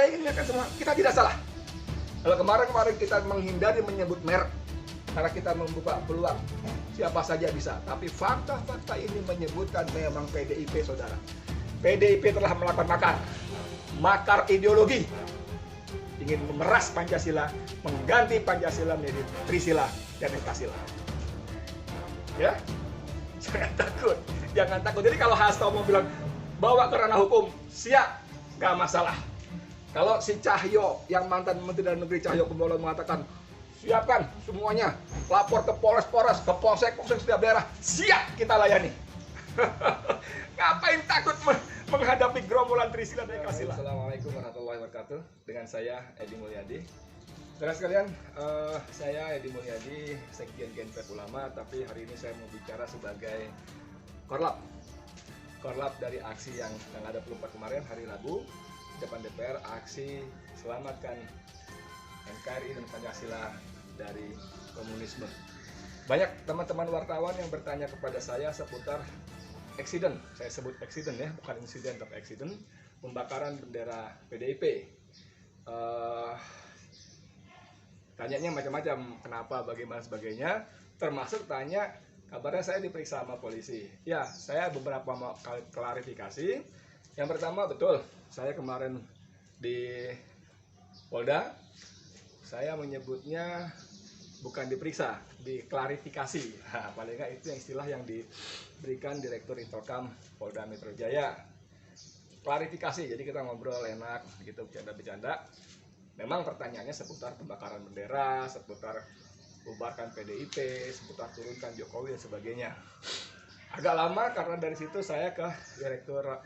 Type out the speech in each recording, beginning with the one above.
saya ingin ingatkan semua, kita tidak salah. Kalau kemarin kita menghindari menyebut merek, karena kita membuka peluang siapa saja bisa. Tapi fakta-fakta ini menyebutkan memang PDIP, saudara. PDIP telah melakukan makar ideologi, ingin memeras Pancasila, mengganti Pancasila menjadi Trisila dan Ekasila. Ya, jangan takut. Jadi kalau Hasto mau bilang bawa ke ranah hukum, siap, nggak masalah. Kalau si Cahyo, yang mantan Menteri Dalam Negeri Cahyo Kumolo mengatakan, siapkan semuanya, lapor ke Polres, ke Polsek setiap daerah, siap kita layani. Ngapain takut menghadapi gerombolan Trisila dan Ekasila? Assalamualaikum warahmatullahi wabarakatuh. Dengan saya Edi Mulyadi. Saudara sekalian, saya Edi Mulyadi, Sekjen Gnpf Ulama, tapi hari ini saya mau bicara sebagai Korlap dari aksi yang tanggal 24 kemarin, hari Rabu, depan DPR, aksi selamatkan NKRI dan Pancasila dari komunisme. Banyak teman-teman wartawan yang bertanya kepada saya seputar eksiden, saya sebut eksiden ya, bukan insiden tapi eksiden, pembakaran bendera PDIP. Tanyanya macam-macam, kenapa, bagaimana, sebagainya, termasuk tanya kabarnya saya diperiksa sama polisi. Ya, saya beberapa kali klarifikasi. Yang pertama, betul, saya kemarin di Polda, saya menyebutnya bukan diperiksa, diklarifikasi. Nah, paling nggak itu yang istilah yang diberikan Direktur Intokam Polda Metro Jaya. Klarifikasi, jadi kita ngobrol enak, gitu, bercanda-bercanda. Memang pertanyaannya seputar pembakaran bendera, seputar bubarkan PDIP, seputar turunkan Jokowi dan sebagainya. Agak lama karena dari situ saya ke Direktorat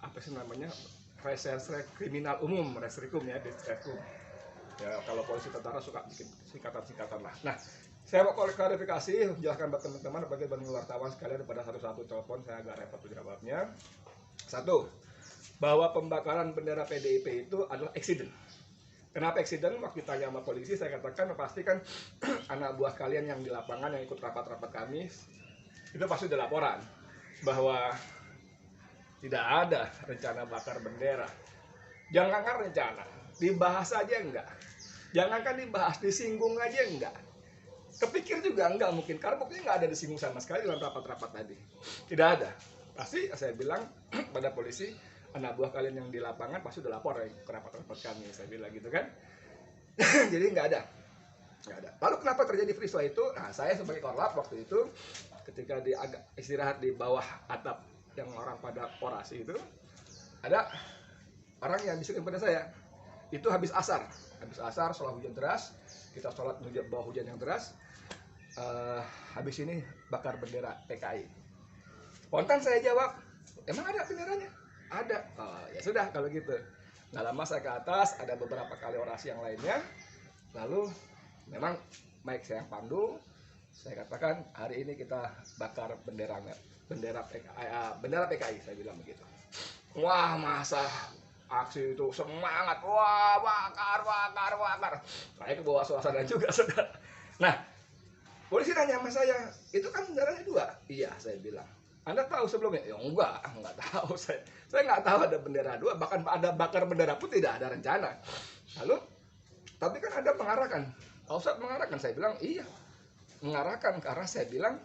apa sih namanya, Reserse Kriminal Umum, Resrikum ya, Diskrekum. Ya, kalau polisi tentara suka bikin singkatan-singkatan lah. Nah, saya mau klarifikasi, jelaskan buat teman-teman bagi wartawan sekalian pada satu-satu telepon, saya agak repot jawabnya. Satu, bahwa pembakaran bendera PDIP itu adalah eksiden. Kenapa eksiden? Waktu ditanya sama polisi, saya katakan pastikan anak buah kalian yang di lapangan yang ikut rapat-rapat kami itu pasti ada laporan bahwa tidak ada rencana bakar bendera. Jangankan rencana, dibahas aja enggak. Jangankan dibahas, disinggung aja enggak. Kepikir juga enggak mungkin, karena buktinya enggak ada disinggung sama sekali dalam rapat-rapat tadi. Tidak ada. Pasti saya bilang pada polisi, anak buah kalian yang di lapangan pasti udah lapor ya, ke rapat-rapat kami, saya bilang gitu kan. Jadi nggak ada. Lalu kenapa terjadi peristiwa itu? Nah, saya sebagai Korlap waktu itu ketika agak istirahat di bawah atap yang orang pada orasi itu, ada orang yang bisikin pada saya. Itu habis asar setelah hujan deras, kita sholat bawah hujan yang deras. Habis ini bakar bendera PKI. Spontan saya jawab, emang ada benderanya? Ada. Oh, ya sudah kalau gitu. Nggak lama saya ke atas, ada beberapa kali orasi yang lainnya. Lalu memang mic saya yang pandu, saya katakan hari ini kita bakar bendera PKI, saya bilang begitu. Wah, masa aksi itu semangat, wah bakar. Saya ke bawah suasana juga, saudara. Nah, polisi nanya sama saya, itu kan benderanya 2. Iya, saya bilang. Anda tahu sebelumnya? Ya enggak tahu. Saya nggak tahu ada bendera 2, bahkan ada bakar bendera pun tidak ada rencana. Lalu, tapi kan Anda mengarahkan. Pak Ustadz mengarahkan, saya bilang iya. Mengarahkan karena saya bilang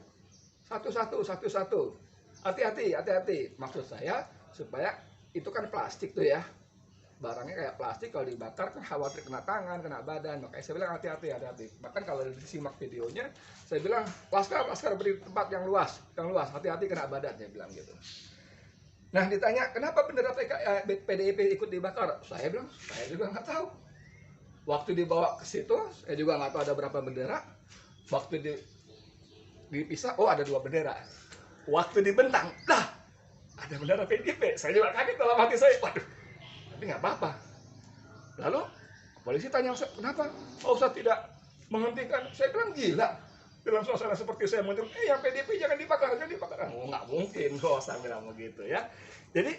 satu-satu. Hati-hati. Maksud saya supaya itu kan plastik tuh ya. Barangnya kayak plastik, kalau dibakar kan khawatir kena tangan, kena badan. Makanya saya bilang hati-hati. Bahkan kalau disimak videonya, saya bilang laskar beri tempat yang luas, hati-hati kena badan, saya bilang gitu. Nah, ditanya kenapa bendera PDIP ikut dibakar, saya bilang saya juga nggak tahu. Waktu dibawa ke situ, saya juga nggak tahu ada berapa bendera. Waktu dipisah, oh ada 2 bendera. Waktu dibentang, lah ada bendera PDIP. Saya juga kaget dalam hati saya, waduh. Tapi nggak apa-apa. Lalu polisi tanya, kenapa Pak Ustadz tidak menghentikan? Saya bilang gila. Dalam suasana seperti saya menghentikan, yang PDIP jangan dibakar. Oh, nggak mungkin, saya bilang begitu ya. Jadi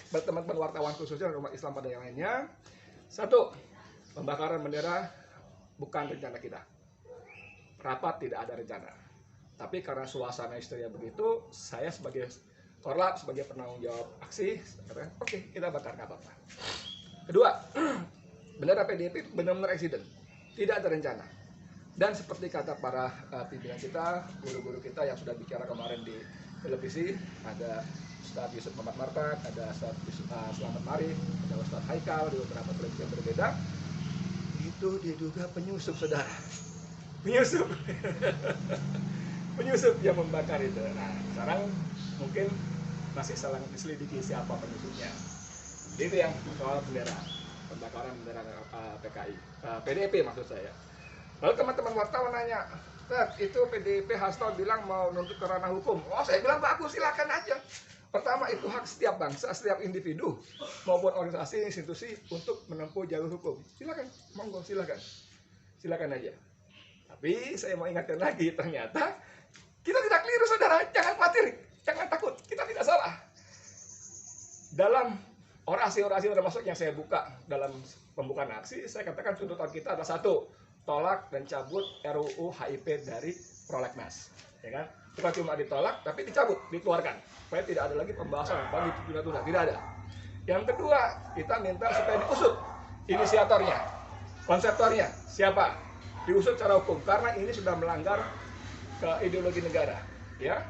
buat teman-teman wartawan khususnya umat Islam pada yang lainnya, satu, pembakaran bendera bukan rencana kita. Rapat tidak ada rencana. Tapi karena suasana histeria begitu, saya sebagai Korlap sebagai penanggung jawab aksi, oke, kita bakar, nggak apa-apa. Kedua, bendera PDIP benar-benar accident, tidak ada rencana. Dan seperti kata para pimpinan kita, guru-guru kita yang sudah bicara kemarin di televisi, ada Ustadz Yusuf Muhammad Martak, ada Ustadz Selamat Marif, ada Ustadz Haikal di beberapa televisi yang berbeda, itu diduga penyusup, saudara. Penyusup. Penyusup yang membakar itu. Nah, sekarang mungkin masih salah diselidiki siapa penyusupnya. Itu yang soal bendera, pembakaran bendera PKI, PDIP maksud saya. Lalu teman-teman wartawan nanya, itu PDIP Hasto bilang mau nuntut ke ranah hukum. Oh, saya bilang bagus, silakan aja. Pertama, itu hak setiap bangsa, setiap individu maupun organisasi, institusi untuk menempuh jalur hukum. Silakan, monggo, silakan, silakan aja. Tapi saya mau ingatkan lagi, ternyata kita tidak keliru, saudara. Jangan khawatir, jangan takut, kita tidak salah. Dalam orasi-orasi termasuk yang saya buka dalam pembukaan aksi, saya katakan tuntutan kita adalah satu, tolak dan cabut RUU HIP dari Prolegnas, ya kan? Bukan cuma ditolak, tapi dicabut, dikeluarkan, supaya tidak ada lagi pembahasan bagi tunda-tunda, tidak ada. Yang kedua, kita minta supaya diusut inisiatornya, konseptornya, siapa? Diusut secara hukum, karena ini sudah melanggar ke ideologi negara, ya,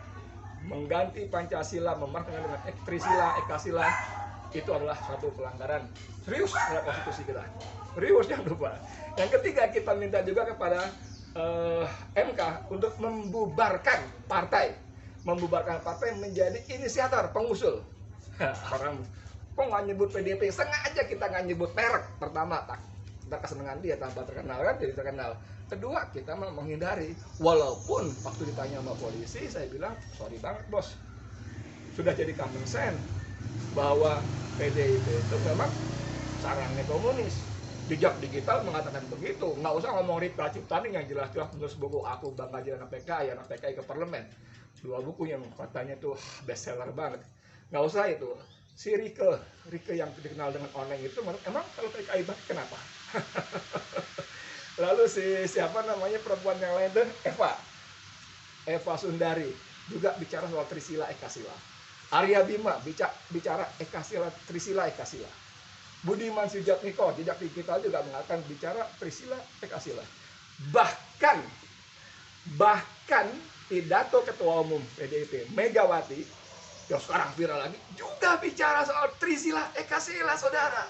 mengganti Pancasila, memartakan dengan Trisila, Ekasila, itu adalah satu pelanggaran serius terhadap konstitusi kita. Serius, jangan lupa. Yang ketiga, kita minta juga kepada MK untuk membubarkan partai menjadi inisiator, pengusul. Orang kok nggak nyebut PDIP, sengaja kita nggak nyebut merek. Pertama, kita kesenangan dia tanpa terkenal kan, jadi terkenal. Kedua, kita menghindari, walaupun waktu ditanya sama polisi, saya bilang, sorry banget bos, sudah jadi common sense bahwa PDIP itu memang sarangnya komunis. Jejak digital mengatakan begitu. Nggak usah ngomong Ripka Ciptaning yang jelas-jelas menulis buku Aku Bangga Jadi Anak PKI, Anak PKI ke Parlemen. 2 buku yang katanya tuh bestseller banget. Nggak usah itu. Si Rike yang dikenal dengan Oneng itu, emang kalau PKI banget kenapa? Lalu siapa namanya perempuan yang lain tuh, Eva Sundari juga bicara soal Trisila Ekasila. Arya Bima bicara Ekasila, Trisila Ekasila. Budiman Sujatmiko, jejak digital juga mengatakan bicara Trisila Ekasila. Bahkan pidato Ketua Umum PDIP Megawati yang sekarang viral lagi juga bicara soal Trisila Ekasila, saudara.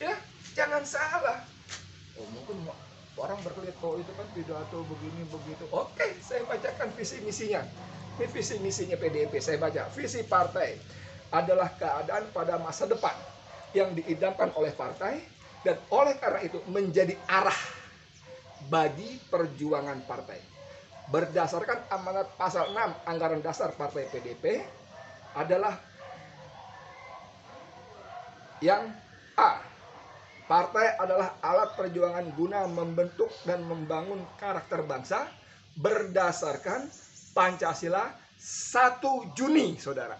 Ya, jangan salah. Oh, mungkin orang berkelit, oh itu kan pidato begini begitu. Oke, saya bacakan visi misinya. Ini visi misinya PDIP, saya baca. Visi partai adalah keadaan pada masa depan yang diidamkan oleh partai dan oleh karena itu menjadi arah bagi perjuangan partai. Berdasarkan amanat pasal 6 Anggaran Dasar Partai PDIP adalah yang A. Partai adalah alat perjuangan guna membentuk dan membangun karakter bangsa berdasarkan Pancasila 1 Juni, saudara.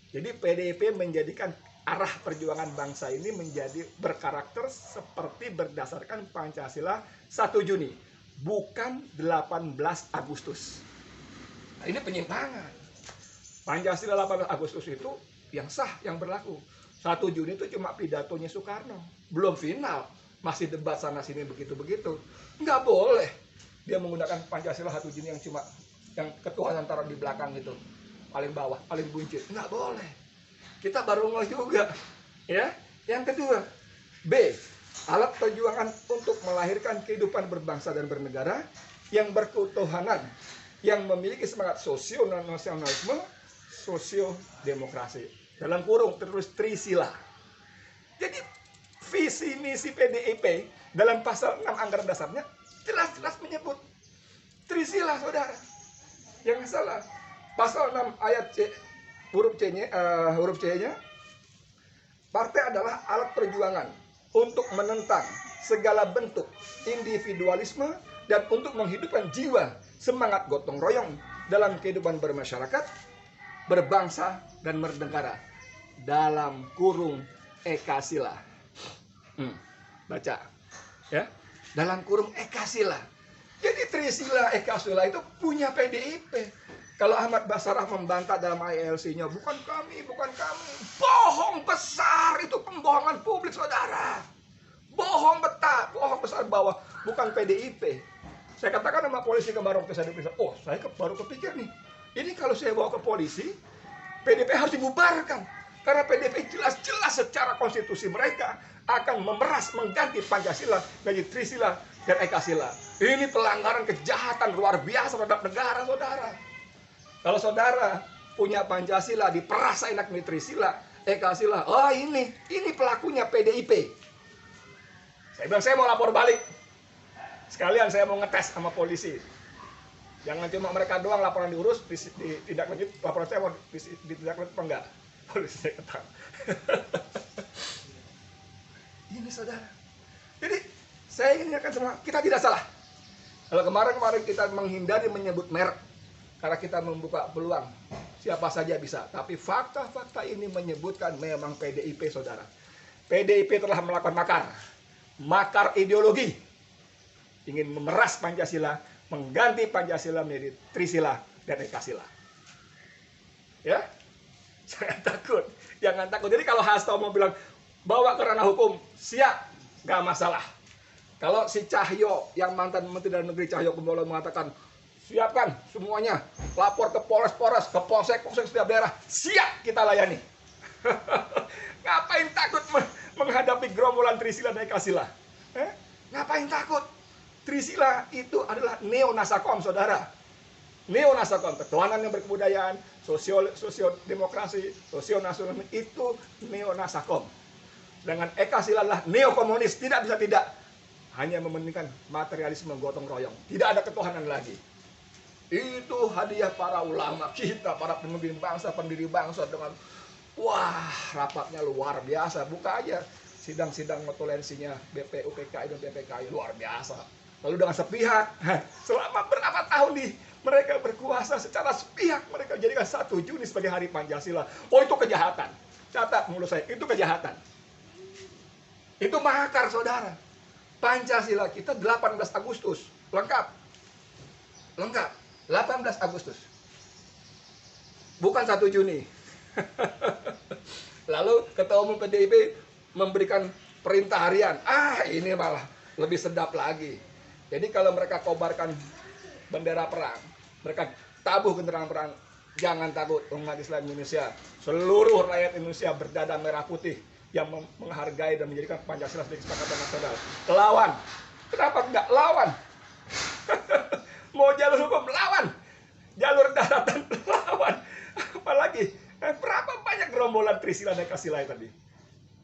Jadi PDIP menjadikan arah perjuangan bangsa ini menjadi berkarakter seperti berdasarkan Pancasila 1 Juni, bukan 18 Agustus. Nah, ini penyimpangan. Pancasila 18 Agustus itu yang sah, yang berlaku. 1 Juni itu cuma pidatonya Soekarno, belum final, masih debat sana sini begitu-begitu. Nggak boleh dia menggunakan Pancasila 1 Juni yang cuma yang ketuhanan taruh di belakang itu, paling bawah, paling buncit. Nggak boleh. Kita baru ngeh juga, ya. Yang kedua, B, alat perjuangan untuk melahirkan kehidupan berbangsa dan bernegara yang berketuhanan, yang memiliki semangat sosio-nasionalisme, sosio-demokrasi. Dalam kurung tertulis Trisila. Jadi visi misi PDIP dalam pasal 6 Anggaran Dasarnya jelas-jelas menyebut Trisila, saudara. Yang salah pasal 6 ayat C huruf C-nya, partai adalah alat perjuangan untuk menentang segala bentuk individualisme dan untuk menghidupkan jiwa semangat gotong royong dalam kehidupan bermasyarakat, berbangsa dan bernegara. Dalam kurung Ekasila. Baca, ya. Dalam kurung Ekasila. Jadi Trisila Ekasila itu punya PDIP. Kalau Ahmad Basarah membantah dalam ILC-nya, bukan kami. Bohong besar, itu pembohongan publik, saudara. Bohong besar bahwa bukan PDIP. Saya katakan sama polisi kemarin waktu saya diperiksa, saya baru kepikir nih, ini kalau saya bawa ke polisi, PDIP harus dibubarkan. Karena PDIP jelas-jelas secara konstitusi mereka akan memeras, mengganti Pancasila menjadi Trisila dan Ekasila. Ini pelanggaran kejahatan luar biasa terhadap negara, saudara. Kalau saudara punya Pancasila diperas enak nih Trisila, Ekasila. Ini pelakunya PDIP. Saya bilang saya mau lapor balik. Sekalian saya mau ngetes sama polisi. Jangan cuma mereka doang laporan diurus, tidak lanjut laporan saya mau tidak lanjut apa enggak. Polisi saya ketang. Ini saudara. Jadi saya ingatkan semua, kita tidak salah. Kalau kemarin kita menghindari menyebut merek, karena kita membuka peluang siapa saja bisa. Tapi fakta-fakta ini menyebutkan memang PDIP, saudara. PDIP telah melakukan makar ideologi, ingin memeras Pancasila, mengganti Pancasila menjadi Trisila dan Ekasila. Ya, jangan takut. Jadi kalau Hasto mau bilang bawa ke ranah hukum, siap, nggak masalah. Kalau si Cahyo yang mantan Menteri Dalam Negeri Cahyo Kumolo mengatakan siapkan semuanya, lapor ke Polres, ke Polsek setiap daerah, siap kita layani. Ngapain takut menghadapi gerombolan Trisila dan Ekasila? Ngapain takut? Trisila itu adalah neo-nasakom, saudara. Neo-nasakom, ketuhanan yang berkebudayaan, sosio-demokrasi, sosio-nasionalisme, itu neo-nasakom. Dengan Ekasila adalah neo-komunis, tidak bisa tidak. Hanya mementingkan materialisme gotong royong. Tidak ada ketuhanan lagi. Itu hadiah para ulama kita, para pemimpin bangsa, pendiri bangsa dengan rapatnya luar biasa. Buka aja sidang-sidang notulensinya BPU, PKI dan PPKI, luar biasa. Lalu dengan sepihak, selama berapa tahun mereka berkuasa secara sepihak, mereka jadikan 1 Juni sebagai hari Pancasila. Itu kejahatan. Catat mulut saya, itu kejahatan. Itu makar, saudara. Pancasila kita 18 Agustus, lengkap. 18 Agustus. Bukan 1 Juni. Lalu Ketua Umum PDIP memberikan perintah harian. Ini malah lebih sedap lagi. Jadi kalau mereka kobarkan bendera perang, mereka tabuh genderang perang, jangan takut, umat Islam Indonesia, seluruh rakyat Indonesia berdada merah putih yang menghargai dan menjadikan Pancasila sebagai kesepakatan nasional. Lawan. Kenapa enggak lawan? Mau jalur hukum, lawan. Jalur daratan, lawan. Apalagi, berapa banyak gerombolan Trisila dan Ekasila tadi?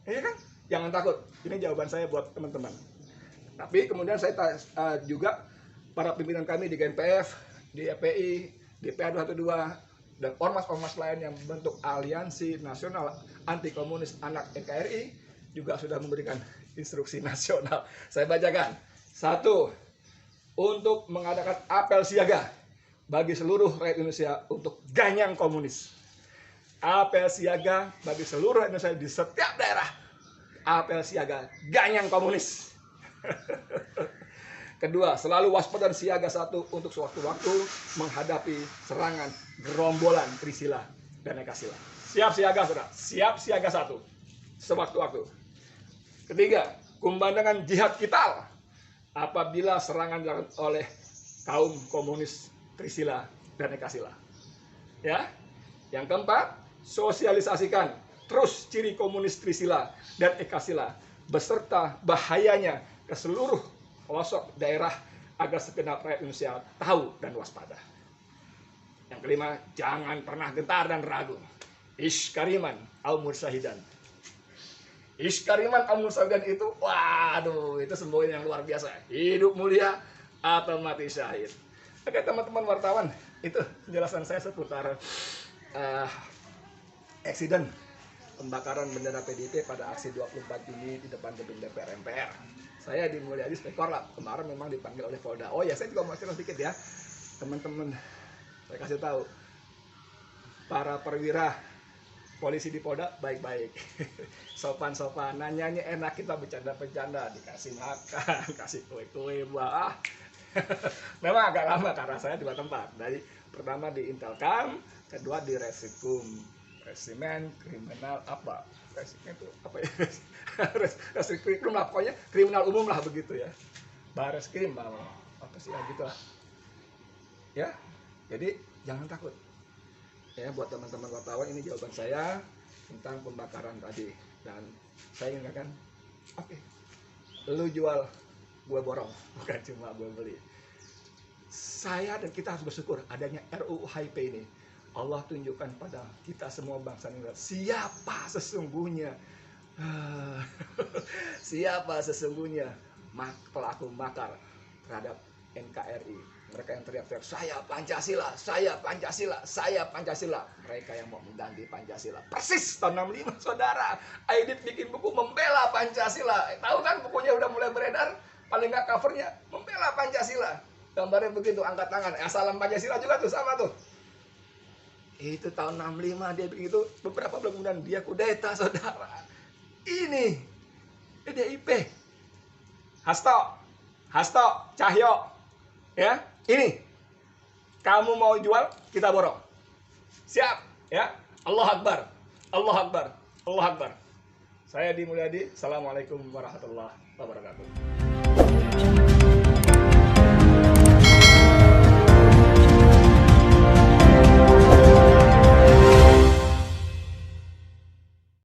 Iya kan? Jangan takut. Ini jawaban saya buat teman-teman. Tapi kemudian saya juga para pimpinan kami di GNPF, di FPI, di PA212, dan ormas-ormas lain yang membentuk Aliansi Nasional Anti Komunis Anak NKRI juga sudah memberikan instruksi nasional. Saya bacakan. 1. Untuk mengadakan apel siaga bagi seluruh rakyat Indonesia untuk ganyang komunis. Apel siaga bagi seluruh rakyat Indonesia di setiap daerah. Apel siaga ganyang komunis. Kedua, selalu waspada dan siaga 1 untuk sewaktu-waktu menghadapi serangan gerombolan Trisila dan Ekasila. Siap siaga, saudara. Siap siaga 1 sewaktu-waktu. Ketiga, kumandangkan jihad kital apabila serangan dilakukan oleh kaum komunis Trisila dan Ekasila. Ya. Yang keempat, sosialisasikan terus ciri komunis Trisila dan Ekasila beserta bahayanya ke seluruh pelosok daerah agar segenap rakyat Indonesia tahu dan waspada. Yang kelima, jangan pernah gentar dan ragu. Iskariman al-mursahidan. Iskariman al-mursahidan itu, waduh, itu semboyan yang luar biasa. Hidup mulia atau mati syahid. Oke teman-teman wartawan, itu penjelasan saya seputar eksiden pembakaran bendera PDIP pada aksi 24 Juni di depan gedung DPR MPR. Saya di Mulyadi Spekorlap, kemarin memang dipanggil oleh Polda. Oh ya, saya juga mau cerita sedikit ya. Teman-teman, saya kasih tahu. Para perwira polisi di Polda baik-baik. Sopan-sopan, nanyanya enak, kita bercanda-bercanda, dikasih makan, kasih kue-kue, buah. Memang agak lama karena saya 2 tempat. Dari pertama di Intelkam, kedua di Reskrim. Resimen kriminal apa? Resimen itu apa ya? Reskrim lah pokoknya kriminal umum lah begitu ya. Bareskrim apa sih gitu lah. Ya. Jadi jangan takut. Ya, buat teman-teman wartawan, ini jawaban saya tentang pembakaran tadi. Dan saya ingatkan, oke, lu jual, gue borong, bukan cuma gue beli. Saya dan kita harus bersyukur adanya RUU HIP ini. Allah tunjukkan pada kita semua bangsa Indonesia siapa sesungguhnya siapa sesungguhnya pelaku makar terhadap NKRI. Mereka yang teriak-teriak, saya Pancasila, saya Pancasila, saya Pancasila. Mereka yang mau mengganti Pancasila. Persis tahun 65, saudara. Aidit bikin buku membela Pancasila. Tahu kan bukunya udah mulai beredar? Paling nggak covernya, membela Pancasila. Gambarnya begitu, angkat tangan. Salam Pancasila juga tuh, sama tuh. Itu tahun 65 dia bikin itu. Beberapa bulan kemudian dia kudeta, saudara. Ini PDIP. Hasto, Cahyo. Ya, ini kamu mau jual, kita borong. Siap, ya. Allah Akbar. Allah Akbar. Allah Akbar. Saya Di Mulyadi. Assalamualaikum warahmatullahi wabarakatuh.